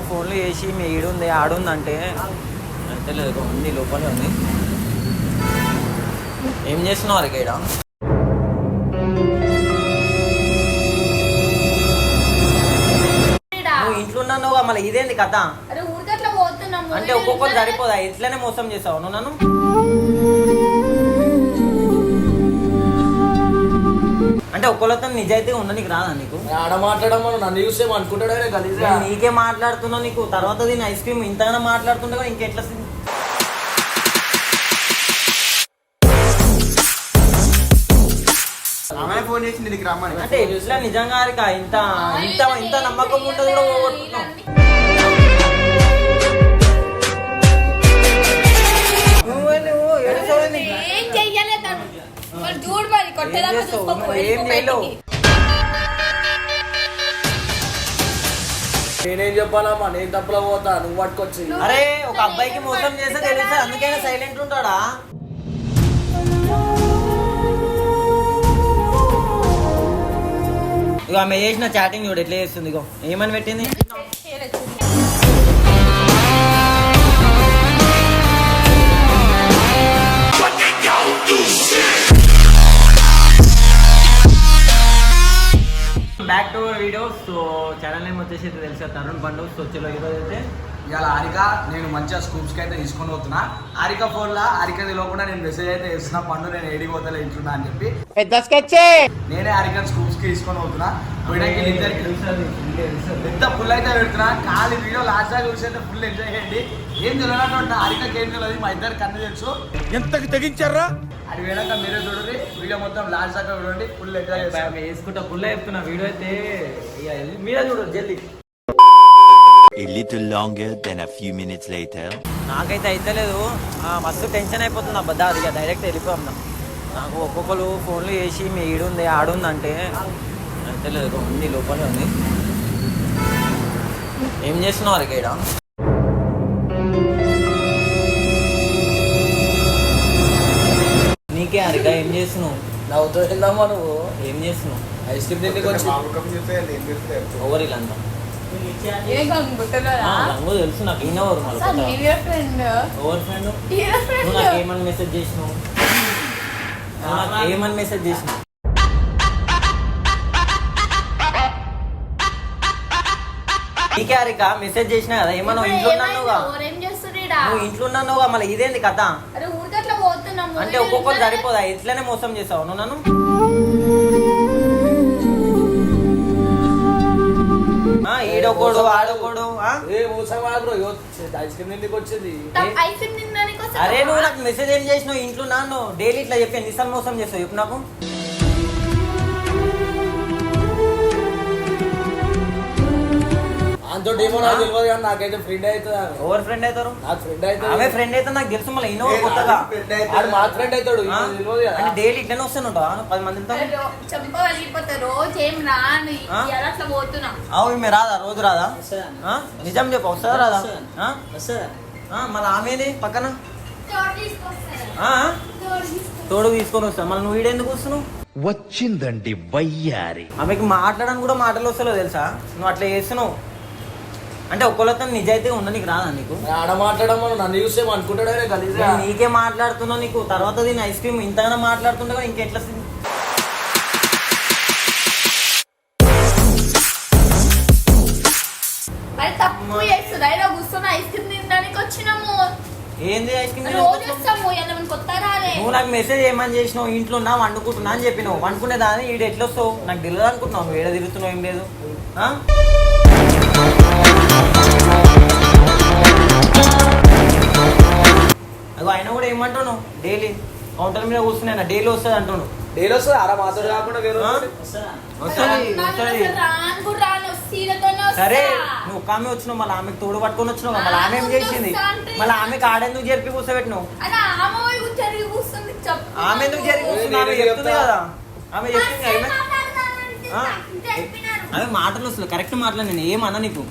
ఫోన్లు చేసి మీ ఈడుంది ఆడుంది అంటే అయితే లేదు, ఉంది లోపలే ఉంది. ఏం చేస్తున్నావు అరే ఇక్కడ? నువ్వు ఇంట్లో ఉన్నావు మళ్ళీ ఇదేంది కథ? అంటే ఒక్కొక్కరు సరిపోదా? ఇట్లనే మోసం చేసావు నువ్వు నన్ను. అంటే ఒక్కళ్ళతో నిజాయితీగా ఉండ నీకు రాదా? నీకు ఆడ మాట్లాడడం నన్ను చూస్తే అనుకుంటాడే కదా. నీకే మాట్లాడుతున్నావు, నీకు తర్వాత దీని ఐస్ క్రీమ్ ఇంతగానో మాట్లాడుతుంటే ఇంకెట్లా? ఫోన్ చేసి నీకు రమ్మని అంటే ఎట్లా నిజంగా ఇంత ఇంత ఇంత నమ్మకం ఉంటుంది కూడా. నేనేం చెప్పాలమ్మా, నేను తప్పులో పోతా, నువ్వు పట్టుకొచ్చి. అరే ఒక అబ్బాయికి మోసం చేస్తే తెలుసా, అందుకైనా సైలెంట్ ఉంటాడా? ఇక ఆమె చేసిన చాటింగ్ చూడు ఎట్లా చేస్తుంది. ఇగో ఏమని పెట్టింది? Back to video. So channel name వచ్చేసి తెలుసా, తరుణ్ పండు. సో చలో ఈరోజు అయితే ఇవాళ హారిక నేను మంచిగా స్కూప్స్కి అయితే తీసుకొని పోతున్నా. హారిక ఫోన్లో హారిక తెలియకుండా నేను మెసేజ్ అయితే వేస్తున్నా, పండు నేను ఏడికి పోతా ఇంటున్నా అని చెప్పి. నేనే హారిక స్కూప్స్కి తీసుకొని పోతున్నా. పెద్ద ఫుల్ అయితే పెడుతున్నా. ఖాళీ వీడియో లాస్ట్ దాకా చూసి అయితే ఫుల్ ఎంజాయ్ చేయండి. ఏం తెలియనట్టు హారికకి ఏం తెలియదు, మా ఇద్దరు కన్ను తెలుసు. ఎంతకి తెగించారా అది వేయక మీరే చూడండి. వీడియో మొత్తం లాస్ట్ దాకా చూడండి, ఫుల్ ఎంజాయ్ చేస్తాను. వేసుకుంటా ఫుల్ చెప్తున్నా. వీడియో అయితే మీరే చూడండి జల్దీ. A little longer than a few minutes later. నాకైతే అయితలేదు, మస్తు టెన్షన్ అయిపోతుంది అబ్బా. ఇక డైరెక్ట్ వెళ్ళిపోదాం. నాకు ఒక్కొక్కరు ఫోన్లు చేసి మీ ఈడుంది ఆడుంది అంటే అయితే లేదు, ఉంది లోపలే ఉంది. ఏం చేస్తున్నావు అరే ఇక్కడ? నీకే అరిక ఏం చేస్తున్నావు? నవ్వుతూ వెళ్దామా నువ్వు? ఏం చేస్తున్నావు? ఐస్ క్రీమ్ తిండికి వచ్చి ఎవరు ఇల్లంతా రంగు తెలుసు నాకు. ఈయనెవరు మళ్ళీ? ఎవరు ఫ్రెండ్? నువ్వు నాకు ఏమని మెసేజ్ చేసినావు? ఏమని మెసేజ్ చేసినావు? నీకే అరిక మెసేజ్ చేసినా కదా. ఏమన్నా ఇంట్లో ఉన్నానుగా, నువ్వు ఇంట్లో ఉన్నానుగా మళ్ళీ ఇదేంది కథ? అంటే ఒక్కొక్కరు సరిపోదా? ఇట్లనే మోసం చేసావు నువ్వు నన్ను. ఈడొకడు ఆడొకడు. ఐస్ క్రీమ్ తిండికి వచ్చింది. అరే నువ్వు నాకు మెసేజ్ ఏం చేసినావు? ఇంట్లో నాను డైలీ ఇట్లా చెప్పి ఎన్నిసార్లు మోసం చేస్తావు చెప్పు నాకు. నాకైతే ఫ్రెండ్ అవుతుంది. ఎవరు ఫ్రెండ్ అవుతారు? నాకు ఫ్రెండ్ అవుతుంది. ఆమె ఫ్రెండ్ అయితే నాకు తెలుసు. మళ్ళీ ఈయన కొత్తగా మా ఫ్రెండ్ అవుతాడు. అంటే డైలీ ఇట్లనే వస్తాను 10 మందితో. ఈమె రాదా? రోజు రాదా? నిజం చెప్పు, వస్తుందా రాదా? మళ్ళీ ఆమెది పక్కన తోడు తీసుకొని వస్తా. మళ్ళీ నువ్వు వీడెందుకు వస్తున్నావు? వచ్చిందండి వయ్యారి. ఆమెకి మాట్లాడడానికి కూడా మాటలు వస్తలేవు తెలుసా. నువ్వు అట్లా చేస్తున్నావు అంటే ఒక్కళ్ళతో నిజాయితీగా ఉండ నీకు రాదా? నీకు ఆడ మాట్లాడడం నన్ను చూస్తే అనుకుంటాడే కదా. నీకే మాట్లాడుతున్నావు, నీకు తర్వాత దీని ఐస్ క్రీమ్ ఇంతగానో మాట్లాడుతుంటే ఇంకెట్లా? ఏంది ఐస్ క్రీమ్? నువ్వు నాకు మెసేజ్ ఏమని చేసినావు? ఇంట్లో నా వండుకుంటున్నా అని చెప్పినావు. వండుకునే దాన్ని ఈడు ఎట్లా వస్తావు? నాకు తెలియదు అనుకుంటున్నావు. నువ్వు ఏడ తిరుగుతున్నావు? ఏం లేదు. అగో ఆయన కూడా ఏమంటాను, డైలీ కౌంటర్ మీద కూర్చున్నా డైలీ వస్తుంది అంటాను. డైలీ వస్తుంది. అలా మాత్రం కాకుండా సరే నువ్వు ఒక ఆమె వచ్చినావు, మళ్ళీ ఆమెకు తోడు పట్టుకొని వచ్చినావు. మళ్ళీ ఆమె ఏం చేసింది? మళ్ళీ ఆమెకు ఆడెందుకు జరిపి కూర్చోబెట్టినావు? ఆమె ఎందుకు జరిగి కూర్చున్నా? ఆమె చెప్తుంది కదా. ఆమె చెప్తుంది అదే మాటలు వస్తుంది. కరెక్ట్ మాట్లాడి నేను ఏమన్నా నీకు.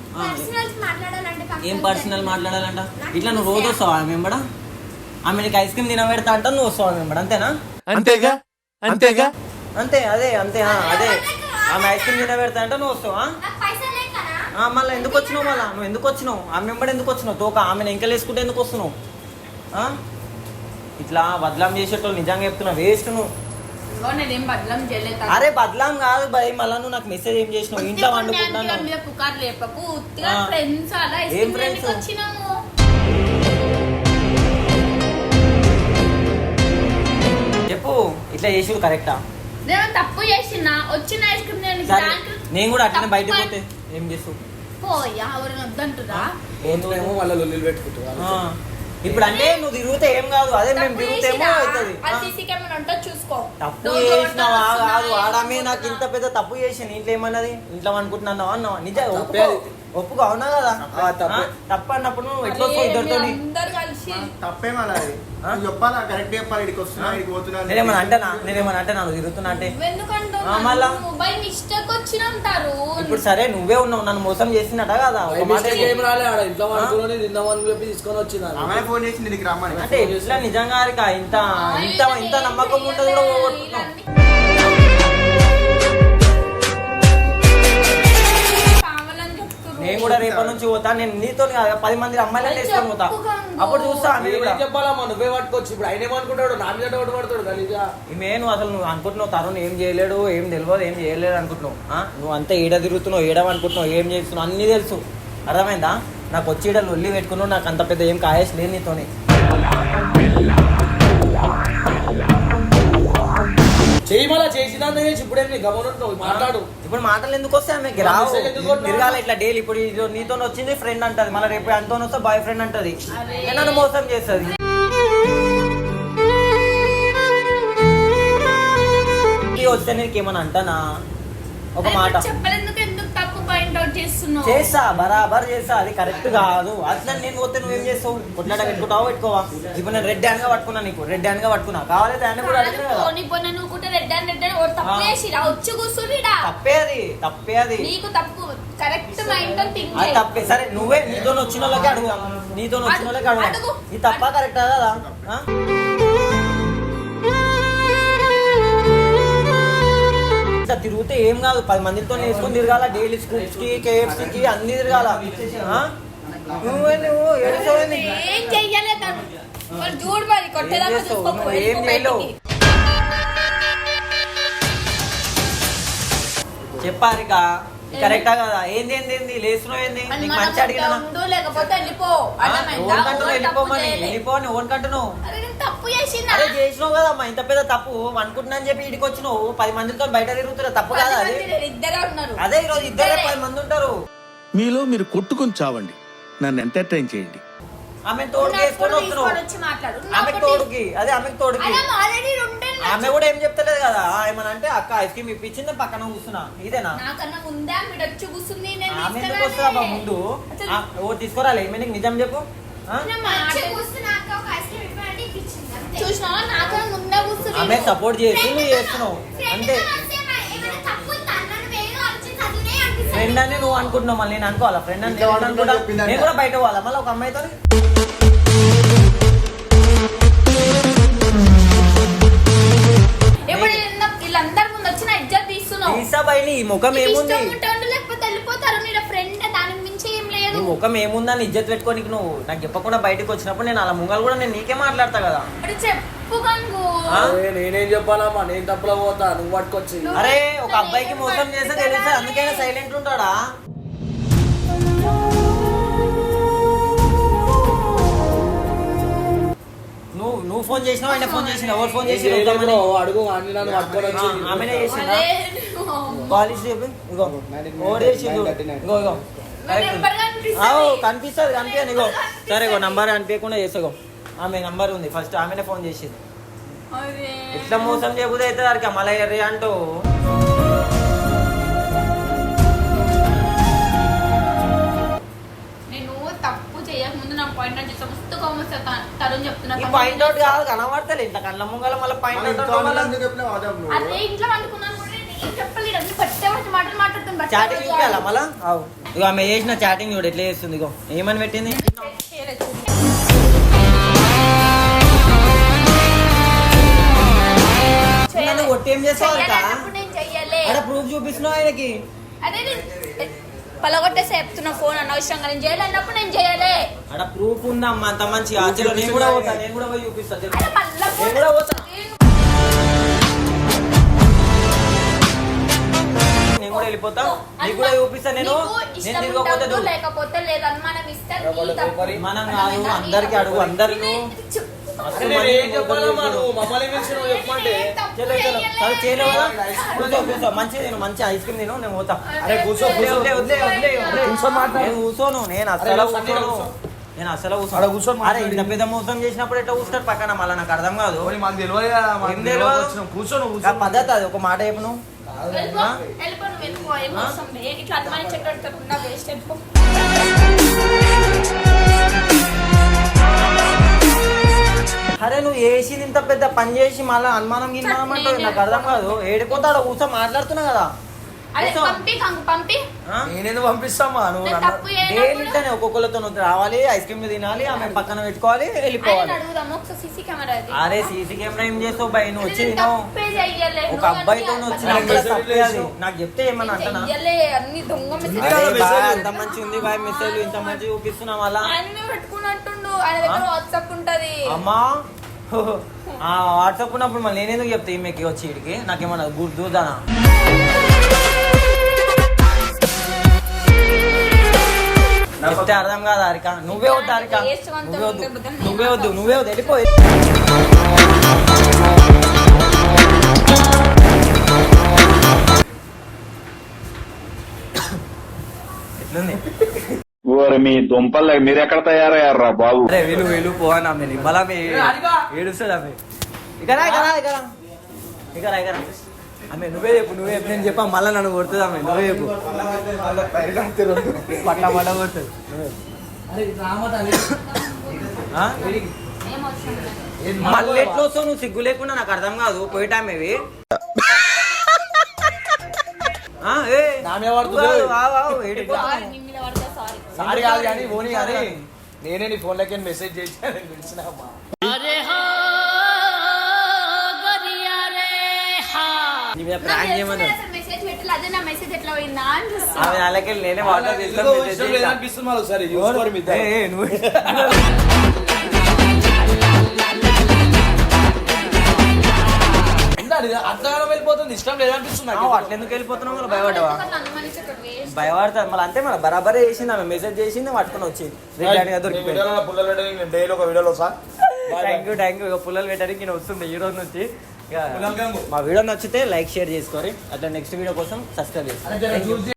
ఏం పర్సనల్ మాట్లాడాలంట? ఇట్లా నువ్వు రోజు వస్తావా ఆమె వెంబడ? ఆమె నీకు ఐస్ క్రీమ్ తినబెడతా అంట, నువ్వు వస్తావు ఆమె వెంబడ. అంతేనా? అంతేగా అంతేగా అంతే. అదే అంతే. అదే ఆమె ఐస్ క్రీమ్ తినబెడతా అంట, నువ్వు వస్తావా? మళ్ళీ ఎందుకు వచ్చినావు? మళ్ళీ నువ్వు ఎందుకు వచ్చినావు? ఆమె వెంబడి ఎందుకు వచ్చినావు? తోక ఆమెను ఎంకలేసుకుంటే ఎందుకు వస్తున్నావు? ఇట్లా బదలాం చేసేటోళ్ళు నిజంగా చెప్తున్నా, వేస్ట్ నువ్వు. నేనేం బదలాం చేయలేదు. అరే బదలాం కాదు భయ్, మళ్ళీ నువ్వు నాకు మెసేజ్ ఏం చేసినావు? ఇంట్లో వండుకుంటున్నాను. పుకారు లేపకు, ఉత్తిగా ఫ్రెండ్స్ అలా ఏం ఫ్రెండ్స్? వచ్చినాము. చెప్పు, ఇట్లా చేసి కరెక్టా? నేను తప్పు చేసిన వచ్చిన ఐస్ క్రీమ్ నేను కూడా అట్లనే బయటకు పోతే ఏం చేస్తావు? పోయా ఎవరైనా వద్దంటురా. పోతున్నామో వాళ్ళ లొల్లిలు పెట్టుకుంటారు. ఇప్పుడు అంటే నువ్వు తిరిగితే ఏం కాదు, అదే మేము తిరుగుతేమో అవుతుంది. సీసీ కెమెరా ఉంటే చూసుకో. తప్పు చేసినావా కాదు, ఆడమే నాకు ఇంత పెద్ద తప్పు చేసిన ఇంట్లో ఏమన్నది? ఇంట్లో అనుకుంటున్నావా అన్నావా? నిజం ఒప్పుకో, అవునా కదా? తప్పు అన్నప్పుడు నువ్వు ఎట్లా ఇద్దరితో అందరు కలిసి తప్పేమన్నా చెప్పాలా? కరెక్ట్ చెప్పాలి. ఇక్కడికి వస్తున్నా, ఇక్కడికి పోతున్నా. నేనేమన్నా అంటేనా నువ్వు తిరుగుతున్నా అంటే? మళ్ళా మొబైల్ మిస్టేక్ వచ్చినంటారు. ఇప్పుడు సరే నువ్వే ఉన్నావు, నన్ను మోసం చేసినట కదా? ఇంట్లో వండుకొని తిందామని చెప్పి తీసుకొని వచ్చింది. ఆమె ఫోన్ చేసింది నీకు రమ్మని. అంటే ఇట్లా నిజంగా ఇంత ఇంత ఇంత నమ్మకం ఉంటుంది కూడా పోగొట్టుకున్నావు. నేను కూడా రేపటి నుంచి పోతా, నేను నీతో 10 మంది అమ్మాయిలను వేసుకొని పోతా, అప్పుడు చూస్తా. చెప్పాలమ్మా, నువ్వే పట్టుకోవచ్చు. ఇప్పుడు ఆయన ఏమనుకుంటాడు? నా మీద ఒకటి పడతాడు కలిగా. నువ్వు అసలు నువ్వు అనుకుంటున్నావు తరుణ్ ఏం చేయలేడు, ఏం తెలియదు, ఏం చేయలేడు అనుకుంటున్నావు. నువ్వు అంతా ఈడ తిరుగుతున్నావు, ఏడమనుకుంటున్నావు, ఏం చేస్తున్నావు అన్నీ తెలుసు. అర్థమైందా? నాకు వచ్చి ఈడ లొల్లి పెట్టుకున్నావు, నాకు అంత పెద్ద ఏం కాయేసి లేదు నీతోని. చేయమలా చేసినా ఇప్పుడే మాట్లాడు. ఇప్పుడు మాటలు ఎందుకు వస్తాయి? ఆమె తిరగాల ఇట్లా డైలీ. ఇప్పుడు నీతో వచ్చింది ఫ్రెండ్ అంటది, మళ్ళీ రేపు అంతో వస్తే బాయ్ ఫ్రెండ్ అంటది, నన్ను మోసం చేస్తుంది. వస్తే నీకు ఏమన్నా అంటానా? ఒక మాట చేస్తా, బరాబర్ చేస్తా, అది కరెక్ట్ కాదు. అట్లా నేను పోతే నువ్వేం చేస్తావు? కొట్లాట పెట్టుకుంటావా పెట్టుకోవా? ఇప్పుడు నేను రెడ్ హ్యాండ్ గా పట్టుకున్నా, నీకు రెడ్ హ్యాండ్ గా పట్టుకున్నా, కావాలి దాన్ని కూడా అడిగినా కదా. తప్పే అది తప్పే. సరే నువ్వే నీతో వచ్చిన వాళ్ళకి అడుగు, నీతో వచ్చిన వాళ్ళకి అడుగు, ఇది తప్ప కరెక్టా కదా? తిరిగితే ఏం కాదు, 10 మందితో వేసుకొని తిరగాల, డైలీ స్కూల్స్ కి, KFC కి అన్ని తిరగాల. ఏం చేయలేవు. చెప్పారిక కరెక్టా కదా? ఏంది లేస్తున్నావు, ఏంది నీకు మంచి అడిగినా వెళ్ళిపోని ఓన్కంటున్నావు. అదే చేసినావు కదా అమ్మా, ఇంత పెద్ద తప్పు అనుకుంటున్నా అని చెప్పి ఇడికి వచ్చినావు, 10 మందితో బయట తిరుగుతున్నా, తప్పు కదా అది? అదే ఈరోజు ఇద్దరే 10 మంది ఉంటారు. మీలో మీరు కొట్టుకుని చావండి, నన్ను ఎంటర్టైన్ చేయండి. ఆమె తోడుకి వేసుకొని వస్తున్నావు, ఆమెకు తోడుకి, అదే ఆమెకు తోడుకి. ఆమె కూడా ఏం చెప్తలేదు కదా, ఏమన్నా అంటే అక్క ఐస్ క్రీమ్ ఇప్పించింది పక్కన కూర్చున్నా, ఇదేనా? ఆమె ఎందుకు వస్తుందా ముందు? ఓ తీసుకురాలే, ఏమే నీకు నిజం చెప్పు. ఆమె సపోర్ట్ చేసి నువ్వు చేస్తున్నావు అంతే. ఫ్రెండ్ అని నువ్వు అనుకుంటున్నావు, మళ్ళీ నేను అనుకోవాలా? ఫ్రెండ్ అని నేను కూడా బయట పోవాలా మళ్ళీ ఒక అమ్మాయితో? ఈ ముఖం ఏముంది? నీ ముఖం ఏముందని ఇజ్జత్ పెట్టుకోనికి నువ్వు నాకు చెప్పకుండా బయటకు వచ్చినప్పుడు నేను అలా ముంగలు కూడా నేను నీకే మాట్లాడతా కదా. నేనేం చెప్పాలమ్మా, నేను తప్పులో పోతా, నువ్వు పట్టుకొచ్చి. అరే ఒక అబ్బాయికి మోసం చేస్తే తెలుసా, అందుకైనా సైలెంట్ ఉంటాడా? నువ్వు ఫోన్ చేసినావు, ఆయన ఫోన్ చేసిన, ఎవరు ఫోన్ చేసి అడుగు. ఆమెనే చేసిందా? కాలేజ్ కనిపిస్తుంది, కనిపించదు. ఇగో సరే ఇగో నంబర్ అనిపించకుండా చేసాగో, ఆమె నంబర్ ఉంది, ఫస్ట్ ఆమెనే ఫోన్ చేసింది. ఎట్లా మోసం చేయబోతే అయితే దానికి మళ్ళీ ఎర్రీ అంటూ. పాయింట్ అవుట్ కాదు, కనబడతలే ఇంట్లో కళ్ళ ముంగల మళ్ళీ పాయింట్ అవుట్. చాటింగ్ చూపించాలా మళ్ళా? ఇగో ఆమె చేసిన చాటింగ్ చూడు ఎట్లా చేస్తుంది. ఇగో ఏమని పెట్టింది? ఒట్టి ఏం చేస్తావు? ప్రూఫ్ చూపిస్తున్నావు ఆయనకి. పలగొట్టేసి చెప్తున్నా ఫోన్ అనవసరంగా నేను చేయాలన్నప్పుడు నేను చేయలే అక్కడ ప్రూఫ్ ఉందమ్మా అంత మంచి ఆచరణ నేను కూడా పోతా నేను కూడా పోయి చూపిస్తా తెలుసు. అరే మళ్ళా నేను కూడా పోతా నేను కూడా వెళ్ళిపోతా నీకు కూడా చూపిస్తా నేను నేను తిరగకపోతే ఇష్టం లేకపోతే లేదని మనం ఇస్తే నీ తప్పు. మనం కాదు అందరికి అడుగు అందరికి నేను ఏం చెప్పాలమ్మా నువ్వు మమ్మల్ని పిలిచి నువ్వు చెప్పమంటే మంచి నేను మంచి ఐస్ క్రీమ్ తిను నేను పోతా అరే కూర్చో కూర్చో మాట్లాడు. నేను కూర్చోను నేను అసలు అరే, కూర్చోను నేను అసలు ఆడ కూర్చొని అరే ఇంత పెద్ద మోసం చేసినప్పుడు ఎట్లా కూర్చుంటారు పక్కన మళ్ళీ నాకు అర్థం కాదు పోనీ మాకు తెలియదు కదా, మాకు ఏం తెలియదు తెలియదు? వచ్చినాం. కూర్చో నువ్వు ఆ పద్ధతి అది ఒక మాట చెప్పు నువ్వు వెళ్ళిపో నువ్వు వెళ్ళిపో ఏం అవసరం లేదు. ఇట్లా అనుమానించేటట్టు వేస్ట్ వెళ్ళిపో అరే నువ్వు వేసింది ఇంత పెద్ద పని చేసి మళ్ళీ అనుమానం గిన్మానం అంటే నాకు అర్థం కాదు ఏడిపోతాడు కూర్చో మాట్లాడుతున్నా కదా అరే కూర్చో. పంపి ఆ? నేనేందుకు పంపిస్తామా నువ్వు నేను నన్ను- తప్పు డైలీ చేయనప్పుడు ఇంటనే ఒక్కొక్కరితో నువ్వు రావాలి ఐస్ క్రీమ్ తినాలి ఆమె పక్కన పెట్టుకోవాలి ఆయన వెళ్ళిపోవాలి అడుగుదాము ఒకసారి సీసీ కెమెరా అది అరే సీసీ కెమెరా ఏం చేస్తావు భయ్ నువ్వు వచ్చి నేను తినవు తప్పే చెయ్యలే. ఒక నువ్వు అబ్బాయితో అన్నీ వచ్చినప్పుడు అబద్ధాలు తప్పే అది చేసావు. నాకు చెప్తే ఏమన్నా అంటనా చెయ్యలే అన్ని దొంగ మెసేజ్ అరే మెసేజ్ బాయ్, అంత మంచి ఉంది బాయ్ మెసేజ్ ఇంత మంచి చూపిస్తున్నాం అలా ఆయననే పెట్టుకున్నట్టుండు ఆయన దగ్గర వాట్సాప్ ఉంటది అమ్మా ఆ వాట్సాప్ ఉన్నప్పుడు మళ్ళీ నేనేందుకు చెప్తా ఈమెకి వచ్చి ఇడికి నాకేమన్నా గుర్తుదానా చెప్తే అర్థం కాదు హారిక నువ్వే వద్దు హారిక నువ్వే వద్దు నువ్వే వద్దు వెళ్ళిపో ఎట్లుంది ఓరి మీ దుంపలు మీరెక్కడ తయారయ్యారా బాబు అరే వెలు పోవని ఆమె మళ్ళీ ఆమె ఏడుస్తుంది ఆమె ఇకరా ఆమె నువ్వే చెప్పు నేను చెప్పా మళ్ళీ నన్ను కొడుతుంది ఆమె నువ్వే చెప్పు పట్ల కొడుతుంది ఆ? ఏం అవసరం లేదు. మళ్ళీ ఎట్లా వస్తావు నువ్వు సిగ్గు లేకుండా నాకు అర్థం కాదు పోయి టైం ఇవి ఆ, ఏ, నా మీద పడుతుంది. ఆగు, ఆగు, ఆగు, ఏడిపోతున్నావు. సారీ, నీ మీద పడతా సారీ. సారీ కాదు కానీ పోనీ కానీ నేనే నీ ఫోన్ లెక్క మెసేజ్ చేసి పిలిచినామా నీ మీద ప్రాంక్ చేయమని అసలు మెసేజ్ పెట్టాలి అదే నా మెసేజ్ ఎట్లా పోయిందా అని చూస్తున్నా. ఆమె అలాగే నేనే వాటర్ అనిపిస్తుంది వాళ్ళు ఒకసారి చూసుకోరు మీ ఇద్దరు. ఏంటి అది అంతగానం వెళ్ళిపోతుంది ఇష్టం లేదనిపిస్తుంది నాకు. అట్లెందుకు వెళ్ళిపోతున్నావు మళ్ళీ భయపడ్డావా ఎందుకంటే అనుమానించేటట్టు waste. భయపడతా మళ్ళీ అంతే మళ్ళీ బరాబరే చేసింది ఆమె మెసేజ్ చేసింది పట్టుకొని వచ్చింది నీ వీడియోలో నా పుల్లలు పెట్టడానికి నేను డైలీ ఒక వీడియోలో సార్ థ్యాంక్ యూ ఇక పుల్లలు పెట్టడానికి నేను వస్తుంది ఈ రోజు నుంచి ఇక పుల్లలు గంగు. మా వీడియో నచ్చితే లైక్ షేర్ చేసుకోరి అట్లా నెక్స్ట్ వీడియో కోసం సబ్స్క్రైబ్ చేసుకోండి చూసి